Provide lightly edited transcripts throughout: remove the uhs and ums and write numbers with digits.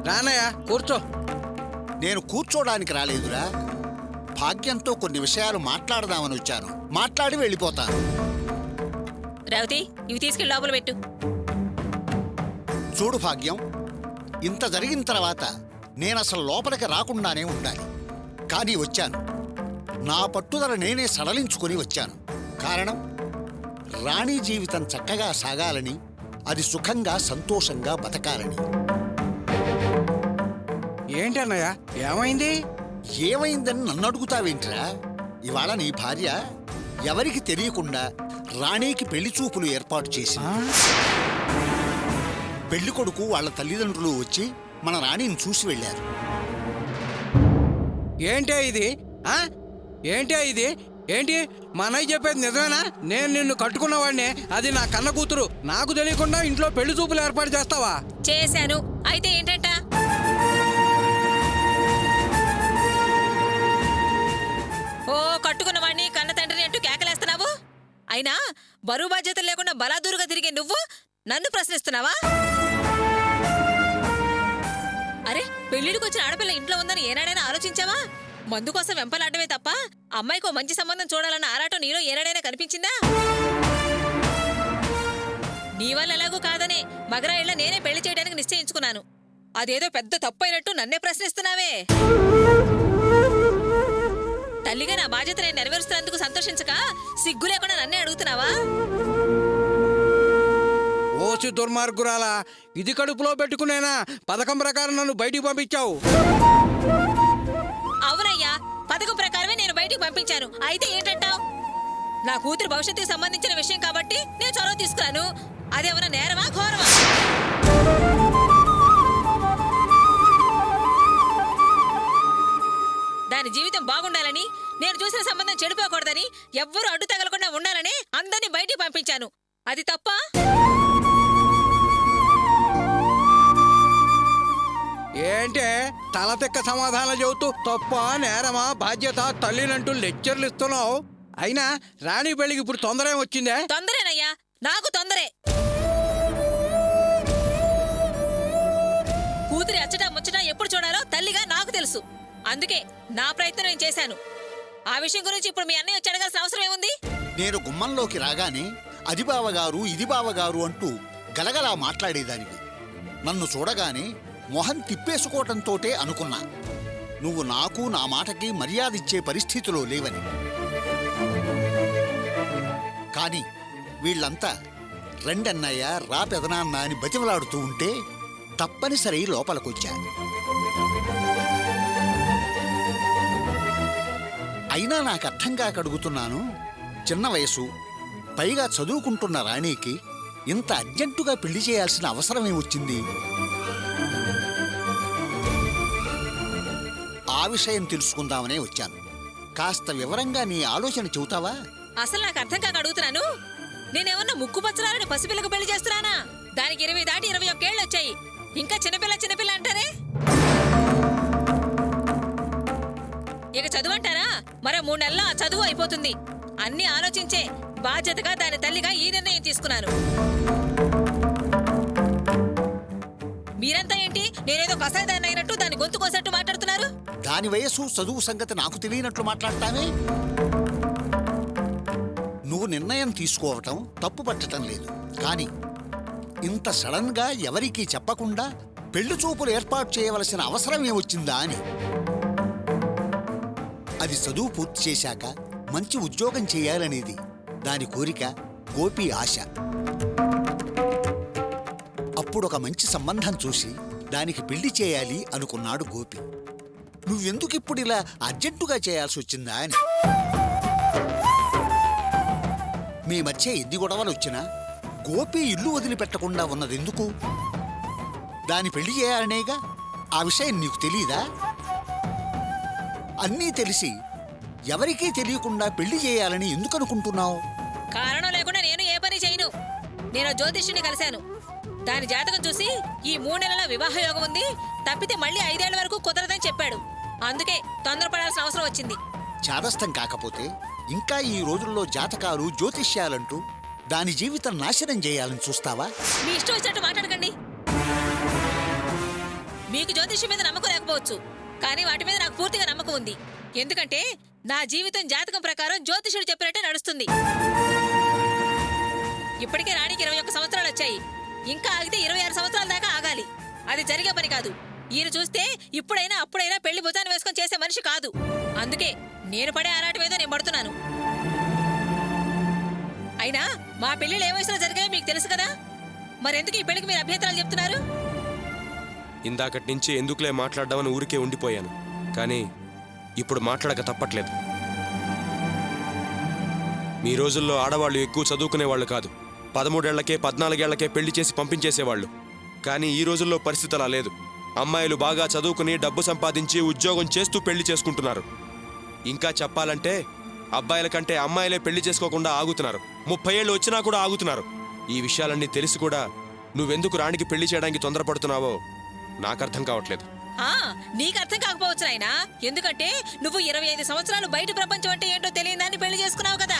రానయ్య కూర్చో. నేను కూర్చోడానికి రాలేదురా, భాగ్యంతో కొన్ని విషయాలు మాట్లాడదామని వచ్చాను. మాట్లాడి వెళ్ళిపోతాను. రేవతి, ఇవి తీసుకెళ్ళి లోపల పెట్టు. చూడు భాగ్యం, ఇంత జరిగిన తర్వాత నేనసలు లోపలికి రాకుండానే ఉండాలి. కానీ వచ్చాను. నా పట్టుదల నేనే సడలించుకొని వచ్చాను. కారణం, రాణి జీవితం చక్కగా సాగాలని, అది సుఖంగా సంతోషంగా బతకాలని. ఏంటన్నయ్య, ఏమైంది? ఏమైందని నన్ను అడుగుతావేంట్రా? ఇవాళ నీ భార్య ఎవరికి తెలియకుండా రాణికి పెళ్లి చూపులు ఏర్పాటు చేసి, పెళ్లి కొడుకు వాళ్ళ తల్లిదండ్రులు వచ్చి మన రాణిని చూసి వెళ్ళారు. ఏంటే ఇది? ఏంటే ఇది? ఏంటి మా అన్నయ్య చెప్పేది నిజమేనా? నేను నిన్ను కట్టుకున్నవాడినే, అది నా కన్న కూతురు. నాకు తెలియకుండా ఇంట్లో పెళ్లి చూపులు ఏర్పాటు చేస్తావా? చేశాను. అయితే ఏంటంట? ఓ కట్టుకున్న వాడిని కన్న తండ్రిని అంటూ కేకలేస్తున్నావు. అయినా బరువు బాధ్యతలు లేకుండా బలాదూరుగా తిరిగే నువ్వు నన్ను ప్రశ్నిస్తున్నావా? అరే, పెళ్లిడికి వచ్చిన ఆడపిల్ల ఇంట్లో ఉందని ఏనాడైనా ఆలోచించావా? మందు కోసం వెంపలాడమే తప్ప అమ్మాయికో మంచి సంబంధం చూడాలన్న ఆరాటం నీలో ఏనాడైనా కనిపించిందా? నీ వల్ల ఎలాగూ కాదనే మగరా ఇళ్ళ నేనే పెళ్లి చేయడానికి నిశ్చయించుకున్నాను. అదేదో పెద్ద తప్పైనట్టు నన్నే ప్రశ్నిస్తున్నావే. తల్లిగా నా బాధ్యత నేను నెరవేరుస్తున్నందుకు సంతోషించక సిగ్గు లేకుండా నన్నే అడుగుతున్నావా? ఓసి దుర్మార్గురాలా, ఇది కడుపులో పెట్టుకునేనా పథకం ప్రకారం నన్ను బయటికి పంపించావు? అవునయ్యా, పథకం ప్రకారమే నేను బయటికి పంపించాను. అయితే ఏంటంటావు? నా కూతురు భవిష్యత్తుకు సంబంధించిన విషయం కాబట్టి నేను చొరవ తీసుకున్నాను. అదేమన్నా నేరమా ఘోరమా? దాని జీవితం బాగుండాలని, నేను చూసిన సంబంధం చెడిపోకూడదని, ఎవ్వరూ అడ్డు తగలకుండా ఉండాలని అందరినీ బయటికి పంపించాను. అది తప్ప? ఏంటే తల తెక్క సమాధానం చెబుతూ తప్ప నేరమా బాధ్యత తల్లినంటూ లెక్చర్లు ఇస్తున్నావు? అయినా రాణి పెళ్లికి ఇప్పుడు తొందర వచ్చిందే? తొందరేనయ్యా, నాకు తొందరే. కూతురి అచ్చటా ముచ్చటా ఎప్పుడు చూడాలో తల్లిగా నాకు తెలుసు. అందుకే నా ప్రయత్నం నేను చేశాను. ఆ విషయం గురించి ఇప్పుడు మీ అన్నయ్య వచ్చి అడగాల్సిన అవసరం ఏముంది? నేను గుమ్మంలోకి రాగానే అది బావగారు ఇది బావగారు అంటూ గలగలా మాట్లాడేదానివి. నన్ను చూడగానే మొహం తిప్పేసుకోవటంతోటే అనుకున్నా నువ్వు నాకు నా మాటకి మర్యాద ఇచ్చే పరిస్థితిలో లేవని. కానీ వీళ్ళంతా రెండన్నయ్య రా పెదనాన్న అని బతిమలాడుతూ ఉంటే తప్పనిసరి లోపలికొచ్చా. అయినా నాకు అర్థం కాక అడుగుతున్నాను, చిన్న వయసు, పైగా చదువుకుంటున్న రాణికి ఇంత అర్జెంటుగా పెళ్లి చేయాల్సిన అవసరమే వచ్చింది? ఆ విషయం తెలుసుకుందామనే వచ్చాను. కాస్త వివరంగా నీ ఆలోచన చెబుతావా? అసలు నాకు అర్థం కాక అడుగుతున్నాను. నేనేమన్నా ముక్కు పచ్చలారని పసిపిల్లకు పెళ్లి చేస్తున్నానా? దానికి 20 దాటి 21 ఏళ్ళు వచ్చాయి. ఇంకా చిన్నపిల్ల అంటారే. ఇక చదువు అంటారా? మరో 3 నెలల్లో ఆ చదువు అయిపోతుంది. అన్ని ఆలోచించే బాధ్యతగా దాని తల్లిగా ఈ నిర్ణయం తీసుకున్నాను. మీరంతా ఏంటి నేనేదో కసాయిదాన్ని అయినట్టు దాని గొంతు కోసట్టు మాట్లాడుతున్నారు? దాని వయసు చదువు సంగతి నాకు తెలియనట్లు మాట్లాడతావే? నువ్వు నిర్ణయం తీసుకోవటం తప్పు పట్టడం లేదు. కానీ ఇంత సడన్ గా ఎవరికీ చెప్పకుండా పెళ్లి చూపులు ఏర్పాటు చేయవలసిన అవసరం ఏమొచ్చిందా అని. అది చదువు పూర్తి చేశాక మంచి ఉద్యోగం చేయాలనేది దాని కోరిక, గోపి ఆశ. అప్పుడొక మంచి సంబంధం చూసి దానికి పెళ్లి చేయాలి అనుకున్నాడు గోపి. నువ్వెందుకిప్పుడు ఇలా అర్జెంటుగా చేయాల్సి వచ్చిందా అని. మీ మధ్య ఎన్ని గొడవలు వచ్చినా గోపి ఇల్లు వదిలిపెట్టకుండా ఉన్నదెందుకు? దాని పెళ్లి చేయాలనేగా. ఆ విషయం నీకు తెలీదా? అన్నీ తెలిసి ఎవరికీ తెలియకుండా పెళ్లి చేయాలని ఎందుకు అనుకుంటున్నావు? కారణం లేకుండా నేను ఏ పని చేయను. నేను జ్యోతిష్యుని కలిశాను. దాని జాతకం చూసి ఈ 3 నెలల వివాహ యోగం ఉంది, తప్పితే మళ్ళీ 5 ఏళ్ల వరకు కుదరదని చెప్పాడు. అందుకే తొందరపడాల్సిన అవసరం వచ్చింది. చాదస్తం కాకపోతే ఇంకా ఈ రోజుల్లో జాతకాలు, జ్యోతిష్యాలంటూ దాని జీవితం నాశనం చేయాలని చూస్తావా? మీ ఇష్టం వచ్చినట్టు మాట్లాడకండి. మీకు జ్యోతిష్యం మీద నమ్మకం లేకపోవచ్చు, కానీ వాటి మీద నాకు పూర్తిగా నమ్మకం ఉంది. ఎందుకంటే నా జీవితం జాతకం ప్రకారం జ్యోతిషుడు చెప్పినట్టే నడుస్తుంది. ఇప్పటికే రాణికి 21 సంవత్సరాలు వచ్చాయి. ఇంకా ఆగితే 26 సంవత్సరాల దాకా ఆగాలి. అది జరిగే పని కాదు. ఈయన చూస్తే ఇప్పుడైనా అప్పుడైనా పెళ్లి భుజాన్ని వేసుకొని చేసే మనిషి కాదు. అందుకే నేను పడే ఆరాటం ఏదో నేను పడుతున్నాను. అయినా మా పెళ్లిళ్ళు ఏ వయసులో జరిగాయో మీకు తెలుసు కదా, మరెందుకు ఈ పెళ్లికి మీరు అభ్యంతరాలు చెప్తున్నారు? ఇందాకటి నుంచి ఎందుకులే మాట్లాడదామని ఊరికే ఉండిపోయాను, కానీ ఇప్పుడు మాట్లాడక తప్పట్లేదు. మీ రోజుల్లో ఆడవాళ్ళు ఎక్కువ చదువుకునేవాళ్ళు కాదు. 13 ఏళ్లకే 14 ఏళ్లకే పెళ్లి చేసి పంపించేసేవాళ్ళు. కానీ ఈ రోజుల్లో పరిస్థితి అలా లేదు. అమ్మాయిలు బాగా చదువుకుని డబ్బు సంపాదించి ఉద్యోగం చేస్తూ పెళ్లి చేసుకుంటున్నారు. ఇంకా చెప్పాలంటే అబ్బాయిల కంటే అమ్మాయిలే పెళ్లి చేసుకోకుండా ఆగుతున్నారు. 30 ఏళ్ళు వచ్చినా కూడా ఆగుతున్నారు. ఈ విషయాలన్నీ తెలిసి కూడా నువ్వెందుకు రాణికి పెళ్లి చేయడానికి తొందరపడుతున్నావో నాకు అర్థం కావట్లేదు. నీకు అర్థం కాకపోవచ్చు నాయనా, ఎందుకంటే నువ్వు 25 సంవత్సరాలు బయట ప్రపంచం అంటే ఏంటో తెలియని దాన్ని పెళ్లి చేసుకున్నావు కదా.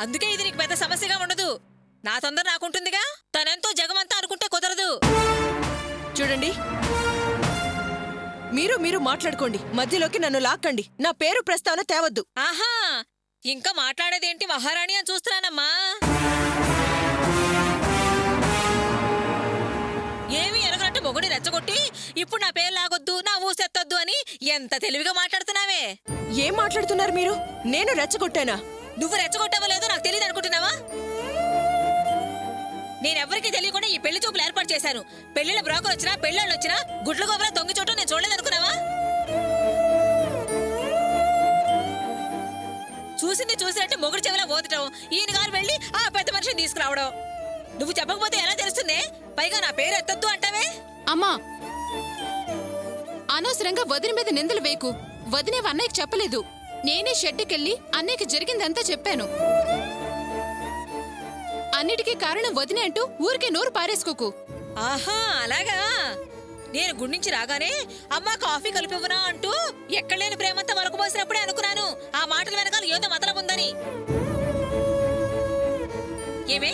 అందుకే ఇది నీకు పెద్ద సమస్యగా ఉండదు. నా తొందర నాకుంటుందిగా. తనెంతో జగమంతా అనుకుంటే కుదరదు. చూడండి, మీరు మాట్లాడుకోండి, మధ్యలోకి నన్ను లాక్కండి. నా పేరు ప్రస్తావన తేవద్దు. ఆహా, ఇంకా మాట్లాడేదేంటి మహారాణి అని చూస్తున్నానమ్మా. ఏమి ఎరగనట్టు మొగుడి రెచ్చగొట్టి ఇప్పుడు నా పేరు లాగొద్దు, నా ఊసెత్తొద్దు అని ఎంత తెలివిగా మాట్లాడుతున్నావే. ఏం మాట్లాడుతున్నారు మీరు? నేను రెచ్చగొట్టానా? నువ్వు రెచ్చగొట్టావో లేదో నాకు తెలియదు అనుకుంటున్నావా? నేనెవ్వరికీ తెలియకుండా ఈ పెళ్లి చూపులు ఏర్పాటు చేశాను. పెళ్లిళ్ళ బ్రోకర్ వచ్చినా పెళ్ళాళ్ళు వచ్చినా గుడ్ల గోబరా దొంగి చోటు నేను చూడలేదనుకున్నావా? చూసింది చూసినట్టు మొగుడు చెవిలో ఓదటం, ఈయన గారు వెళ్ళి ఆ పెద్ద మనిషిని తీసుకురావడం. నువ్వు చెప్పకపోతే ఎలా తెలుస్తుంది? పైగా నా పేరు ఎత్తొద్దు అంటావే. అమ్మా, అనవసరంగా వదిన మీద నిందలు వేయకు. వదినే అన్నయ్యకి చెప్పలేదు. నేనే షెడ్డుకెళ్ళి అన్నయ్యకి జరిగిందంతా చెప్పాను. అన్నిటికీ కారణం వదినే అంటూ ఊరికే నోరు పారేసుకోకు. ఆహా, అలాగా. నేను గుండించి రాగానే అమ్మా కాఫీ కలిపివ్వనా అంటూ ఎక్కడలేని ప్రేమంతా వరకుపోసినప్పుడే అనుకున్నాను ఆ మాటల వెనకాల ఏదో మతలం ఉందని. ఏమే,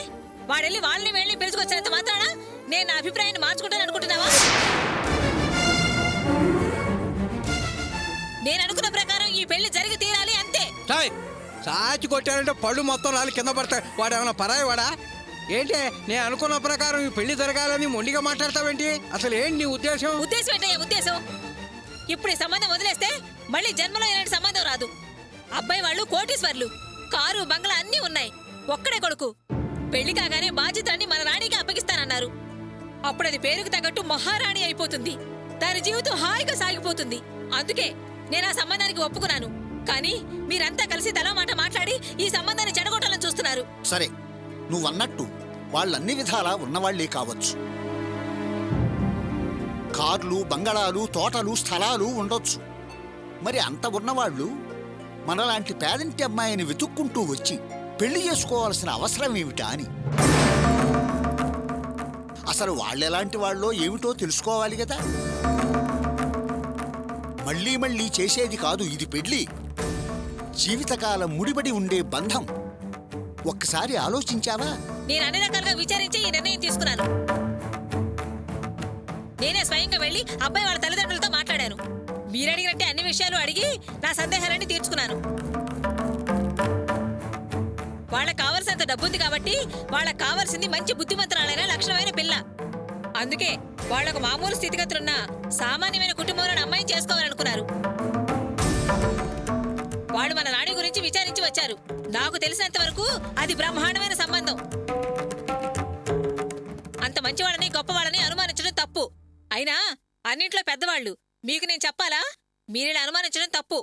వాడెళ్ళి వాళ్ళని వెళ్ళి పిలుచుకొచ్చినంత మాత్రాన నేను నా అభిప్రాయాన్ని మార్చుకుంటాను అనుకుంటున్నావా? నేను అనుకున్న ప్రకారం ఈ పెళ్లి జరిగి తీరాలి, అంతే. సాచి కొట్టారంటే పళ్ళు మొత్తం రాళ్ళు కింద పడతాయి. వాడు ఏమైనా పరాయి వాడా ఏంటి? నేను అనుకున్న ప్రకారం ఈ పెళ్లి జరగాలని మొండిగా మాట్లాడతావేంటి? అసలు ఏంటి నీ ఉద్దేశం? ఉద్దేశం ఏంటయ్యా ఉద్దేశం? ఇప్పుడు ఈ సంబంధం వదిలేస్తే మళ్ళీ జన్మలో ఇలాంటి సంబంధం రాదు. అబ్బాయి వాళ్ళు కోటీశ్వర్లు, కారు బంగ్లా అన్నీ ఉన్నాయి. ఒక్కడే కొడుకు. పెళ్లి కాగానే బాధ్యతలన్నీ మన రాణికి అప్పగిస్తానన్నారు. అప్పుడు అది పేరుకు తగ్గట్టు మహారాణి అయిపోతుంది. దాని జీవితం హాయిగా సాగిపోతుంది. అందుకే నేను ఆ సంబంధానికి ఒప్పుకున్నాను. కానీ మీరంతా కలిసి తలా మాట మాట్లాడి ఈ సంబంధాన్ని చెడగొట్టాలని చూస్తున్నారు. సరే, నువ్వన్నట్టు వాళ్ళన్ని విధాలా ఉన్నవాళ్లే కావచ్చు. కార్లు, బంగళాలు, తోటలు, స్థలాలు ఉండొచ్చు. మరి అంత ఉన్నవాళ్లు మనలాంటి పేదంటి అమ్మాయిని వెతుక్కుంటూ వచ్చి పెళ్లి చేసుకోవాల్సిన అవసరం ఏమిటా అని. అసలు వాళ్ళెలాంటి వాళ్ళో ఏమిటో తెలుసుకోవాలి కదా. మళ్ళీ మళ్ళీ చేసేది కాదు ఇది పెళ్లి. జీవితకాలం ముడిపడి ఉండే బంధం. ఒక్కసారి ఆలోచించావా? నేను అన్ని రకాలుగా విచారించి ఈ నిర్ణయం తీసుకున్నాను. నేనే స్వయంగా వెళ్లి అబ్బాయి వాళ్ళ తల్లిదండ్రులతో మాట్లాడాను. మీరడిగినట్టే అన్ని విషయాలు అడిగి నా సందేహాలన్నీ తీర్చుకున్నాను. వాళ్ళకి కావలసినంత డబ్బుంది కాబట్టి వాళ్ళకి కావాల్సింది మంచి బుద్ధిమంతురాలైన లక్షణమైన పిల్ల. అందుకే వాళ్ళకు మామూలు స్థితిగతులున్న సామాన్యమైన కుటుంబంలోని అమ్మాయిని చేసుకోవాలనుకున్నారు. వాళ్ళు మన రాణి గురించి విచారించి వచ్చారు. నాకు తెలిసినంత వరకు అది బ్రహ్మాండమైన సంబంధం. అంత మంచివాళ్ళని గొప్పవాళ్ళని అనుమానించడం తప్పు. అయినా అన్నింట్లో పెద్దవాళ్ళు. మీకు నేను చెప్పాలా? మీరిలా అనుమానించడం తప్పు.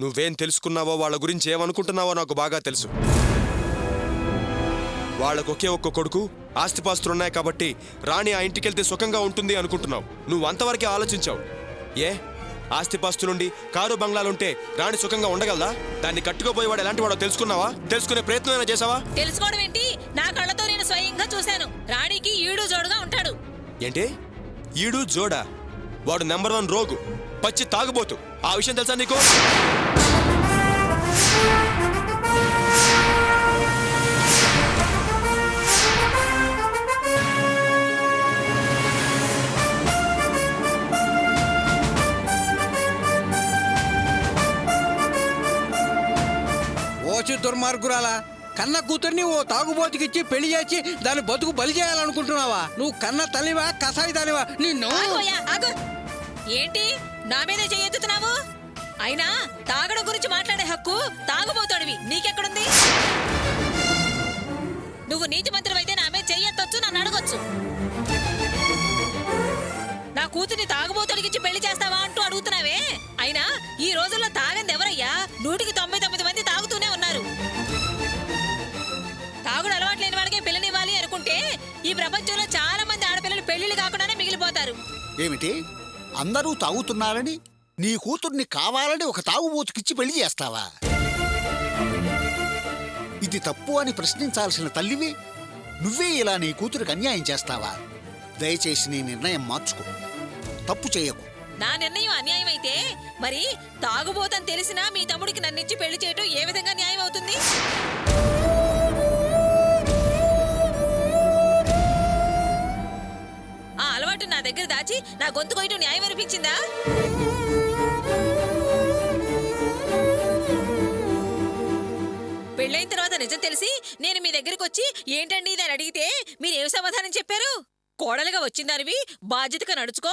నువ్వేం తెలుసుకున్నావో, వాళ్ళ గురించి ఏమనుకుంటున్నావో నాకు బాగా తెలుసు. వాళ్ళకొకే ఒక్క కొడుకు, ఆస్తిపాస్తులున్నాయి కాబట్టి రాణి ఆ ఇంటికెళ్తే సుఖంగా ఉంటుంది అనుకుంటున్నావు. నువ్వు అంతవరకే ఆలోచించావు. ఏ ఆస్తిపాస్తులుండి కారు బంగ్లాలుంటే రాణి సుఖంగా ఉండగలదా? దాన్ని కట్టుకోపోయేవాడు ఎలాంటి వాడో తెలుసుకున్నావా? తెలుసుకునే ప్రయత్నం అయినా చేసావా? తెలుసుకోవడం ఏంటి? నా కళ్ళతో నేను స్వయంగా చూశాను. రాణికి ఈడు జోడుగా ఉంటాడు. ఏంటి ఈడు జోడా? వాడు నెంబర్ 1 రోగు, పచ్చి తాగుబోతు. ఆ విషయం తెలుసా నీకు? పిచ్చి దుర్మార్గురాలా, కన్న కూతుర్ని ఓ తాగుబోతుకిచ్చి పెళ్లి చేసి దాని బతుకు బలి చేయాలనుకుంటున్నావా? నువ్వు కన్న తల్లివా కసాయి దానివా? నిన్ను ఆగోయ్యా, ఆగు. ఏంటి నా మీదే చేయెత్తుతున్నావు? అయినా తాగడం గురించి మాట్లాడే హక్కు తాగుబోతాడివి నీకెక్కడుంది? నువ్వు నీతి మంత్రివైతే నా మీద చెయ్యొచ్చు, నన్ను అడగొచ్చు. నా కూతుర్ని తాగుబోతుడికిచ్చి పెళ్లి చేస్తావా అంటూ అడుగుతున్నావే. అయినా ఈ రోజుల్లో తాగంది ఎవరయ్యా? 100కి 99 మంది తాగుతూనే ఉన్నారు. తాగుడు అలవాటు లేని వాడికే పిల్లనివ్వాలి అనుకుంటే ఈ ప్రపంచంలో చాలా మంది ఆడపిల్లలు పెళ్లిళ్ళు కాకుండానే మిగిలిపోతారు. ఏమిటి, అందరూ తాగుతున్నారని నీ కూతుర్ని కావాలని ఒక తాగుబోతుకిచ్చి పెళ్లి చేస్తావా? ఇది తప్పు అని ప్రశ్నించాల్సిన తల్లివి నువ్వే ఇలా నీ కూతురికి అన్యాయం చేస్తావా? దయచేసి నీ నిర్ణయం మార్చుకో, తప్పు చేయకు. నా నిర్ణయం అన్యాయం అయితే మరి తాగుబోతని తెలిసినా మీ తమ్ముడికి నన్నిచ్చి పెళ్లి చేయటం ఏ విధంగా న్యాయం అవుతుంది? ఆ అలవాటు నా దగ్గర దాచి నా గొంతు కొయ్యటం న్యాయం అనిపించిందా? పెళ్ళైన తర్వాత నిజం తెలిసి నేను మీ దగ్గరికి వచ్చి ఏంటండి ఇది అని అడిగితే మీరు ఏం సమాధానం చెప్పారు? కోడలుగా వచ్చిందానివి బాధ్యతగా నడుచుకో,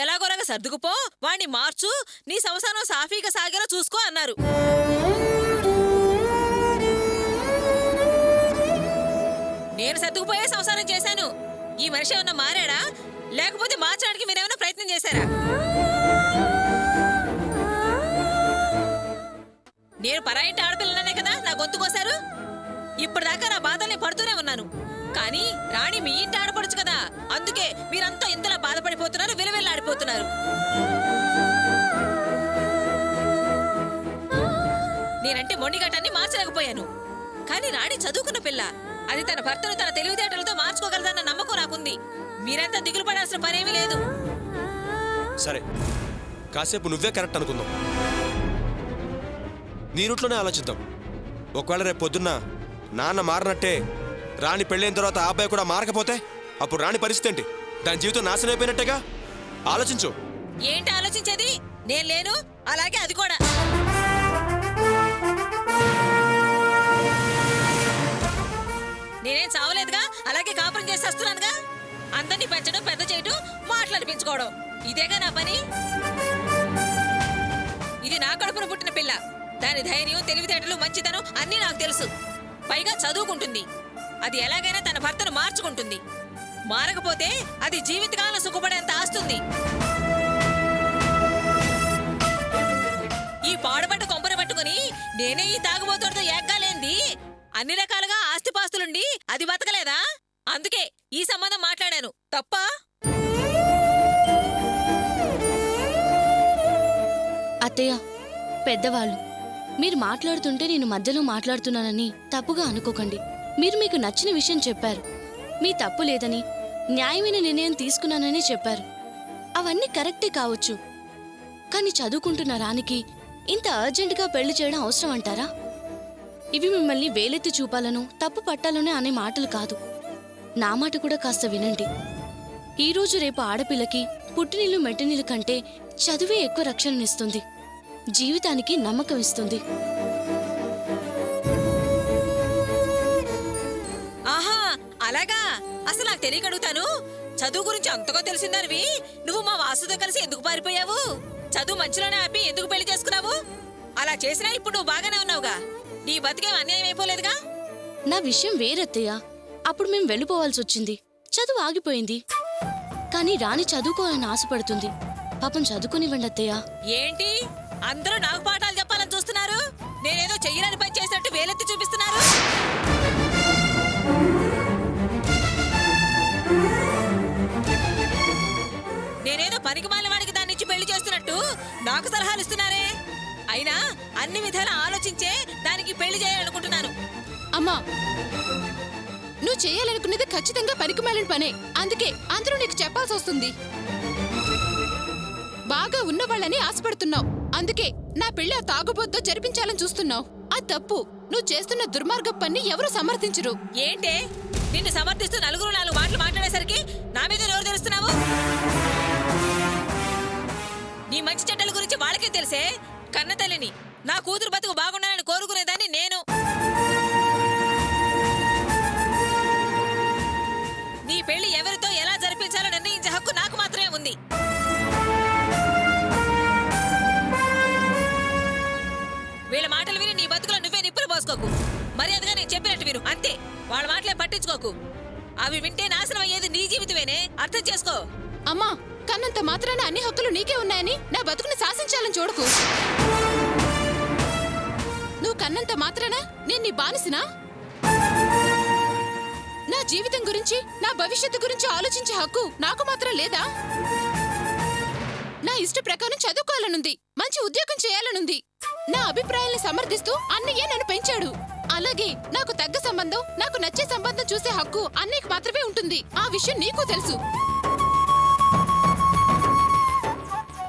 ఎలాగోలాగా సర్దుకుపో, వాణ్ణి మార్చు, నీ సంసారం సాఫీగా సాగేలా చూసుకో అన్నారు. నేను సర్దుకుపోయే సంసారం చేశాను. ఈ మనిషి ఏమన్నా మారాడా, లేకపోతే మార్చడానికి మీరేమైనా ప్రయత్నం చేశారా? నేను పరాయింటి ఆడపిల్లనే కదా నా గొంతు కోసారు. ఇప్పటిదాకా నా బాధల్ని పడుతూనే ఉన్నాను. కానీ రాణి మీ ఇంటి ఆడపడుచు కదా, అందుకే మీరంతా ఇంతలా బాధపడిపోతున్నారు, విలువెల్లాడిపోతున్నారు. నేనంటే మొండిగటాన్ని మార్చలేకపోయాను. కానీ రాణి చదువుకున్న పిల్ల, అది తన భర్తను తన తెలివితేటలతో మార్చుకోగలదన్న నమ్మకం నాకుంది. మీరంతా దిగులు పడాల్సిన పనేమీ లేదు. సరే, కాసేపు నువ్వే కరెక్ట్ అనుకుందాం. నీ రూట్లోనే ఆలోచిద్దాం. ఒకవేళ రేపు పొద్దున్న నాన్న మారినట్టే రాణి పెళ్ళైన తర్వాత ఆ అబ్బాయి కూడా మారకపోతే అప్పుడు రాణి పరిస్థితి ఏంటి? దాని జీవితం నాశనం అయిపోయినట్టేగా. ఆలోచించు. ఏంటి ఆలోచించేది? నేను లేను, అలాగే అది కూడా. నేనేం చావలేదుగా, అలాగే కాపురం చేసి వస్తున్నానుగా. అందరినీ పెంచడం, పెద్ద చేయడం, మాట్లాడిపించుకోవడం, ఇదేగా నా పని. ఇది నా కడుపున పుట్టిన పిల్ల. దాని ధైర్యం, తెలివితేటలు, మంచితనం అన్నీ నాకు తెలుసు. పైగా చదువుకుంటుంది. అది ఎలాగైనా తన భర్తను మార్చుకుంటుంది. మారకపోతే అది జీవితకాలం సుఖపడేంత ఆస్తుంది. ఈ పాడుపడ్డ కొంపర పట్టుకుని నేనే ఈ తాగుబోతుడితో ఏగ్గాలేంది. అన్ని రకాలుగా ఆస్తిపాస్తులుండి అది బతకలేదా? అందుకే ఈ సంబంధం మాట్లాడాను. తప్పా? అత్తయ్య, పెద్దవాళ్ళు మీరు మాట్లాడుతుంటే నేను మధ్యలో మాట్లాడుతున్నానని తప్పుగా అనుకోకండి. మీరు మీకు నచ్చిన విషయం చెప్పారు. మీ తప్పు లేదని, న్యాయమైన నిర్ణయం తీసుకున్నానని చెప్పారు. అవన్నీ కరెక్టే కావచ్చు. కానీ చదువుకుంటున్న రానికి ఇంత అర్జెంటుగా పెళ్లి చేయడం అవసరం అంటారా? ఇవి మిమ్మల్ని వేలెత్తి చూపాలను, తప్పు పట్టాలనే అనే మాటలు కాదు. నా మాట కూడా కాస్త వినండి. ఈరోజు రేపు ఆడపిల్లకి పుట్టినీళ్ళు మెట్టినీళ్ళు కంటే చదువే ఎక్కువ రక్షణనిస్తుంది, జీవితానికి నమ్మకం ఇస్తుంది. ఆహా, అలాగా? అసలు నాకు తెలియకడుగుతాను. చదువు గురించి అంతగా తెలిసిందానివి నువ్వు మా వాసుతో కలిసి ఎందుకు పారిపోయావు? చదువు మధ్యలోనే ఆపి ఎందుకు పెళ్లి చేసుకున్నావు? అలా చేసినా ఇప్పుడు నువ్వు బాగానే ఉన్నావుగా. నీ బతికేం అన్యాయం అయిపోలేదుగా. నా విషయం వేరత్తయ్య. అప్పుడు మేం వెళ్ళిపోవాల్సి వచ్చింది, చదువు ఆగిపోయింది. కానీ రాణి చదువుకోవాలని ఆశపడుతుంది. పాపం చదువుకునివ్వండి అత్తయ్య. ఏంటి అందరూ నాకు పాఠాలు చెప్పాలని చూస్తున్నారు? నేనేదో చెయ్యని పని చేసినట్టు వేలెత్తి చూపిస్తున్నారు. నేనేదో పనికిమాలిన వాడికి దాన్ని ఇచ్చి పెళ్లి చేస్తున్నట్టు నాకు సలహాలు ఇస్తున్నారే. అయినా అన్ని విధాలా ఆలోచించే దానికి పెళ్లి చేయాలనుకుంటున్నాను. అమ్మా, నువ్వు చేయాలనుకున్నది ఖచ్చితంగా పనికిమాలిన పనే. అందుకే అందరూ నీకు చెప్పాల్సి వస్తుంది. బాగా ఉన్నవాళ్ళని ఆశపడుతున్నావు. అందుకే నా పెళ్లి ఆ తాగుబోతుతో జరిపించాలని చూస్తున్నావు. ఆ తప్పు. నువ్వు చేస్తున్న దుర్మార్గ పని ఎవరు సమర్థించరు. ఏంటే నిన్ను సమర్థిస్తూ నలుగురు 4 మాటలు మాట్లాడేసరికి నా మీద నోరు తెరుస్తున్నావు? నీ మంచి చెడ్డల గురించి వాళ్ళకే తెలిసే. కన్న తల్లిని, నా కూతురు బతుకు బాగుండాలని కోరుకునేదాన్ని నేను. పోసుకోకు. మర్యాదగా నేను చెప్పినట్టు విను అంతే. వాళ్ళ మాటలే పట్టించుకోకు. అవి వింటే నాశనం అయ్యేది నీ జీవితమేనే, అర్థం చేసుకో. అమ్మా, కన్నంత మాత్రాన అన్ని హక్కులు నీకే ఉన్నాయని నా బతుకుని శాసించాలని చూడకు. నువ్వు కన్నంత మాత్రాన నేను నీ బానిసినా? నా జీవితం గురించి, నా భవిష్యత్తు గురించి ఆలోచించే హక్కు నాకు మాత్రం లేదా? నా ఇష్ట ప్రకారం చదువుకోవాలనుంది, మంచి ఉద్యోగం చేయాలనుంది. నా అభిప్రాయాలను సమర్థిస్తూ అన్నయ్య నన్ను పెంచాడు. అలాగే నాకు తగ్గ సంబంధం, నాకు నచ్చే సంబంధం చూసే హక్కు అన్నయ్యకి మాత్రమే ఉంటుంది. ఆ విషయం నీకు తెలుసు.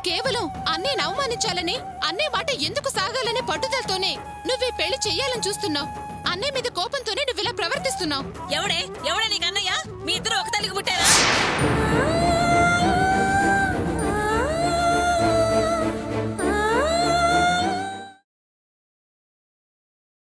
కేవలం అన్నయ్యను అవమానించాలని, అన్నయ్య మాట ఎందుకు సాగాలనే పట్టుదలతోనే నువ్వు ఈ పెళ్లి చెయ్యాలని చూస్తున్నావు. అన్నయ్య మీద కోపంతోనే నువ్వు ఇలా ప్రవర్తిస్తున్నావు. ఎవడే నీకు అన్నయ్య? మీ ఇద్దరు ఒక తల్లికి పుట్టారా?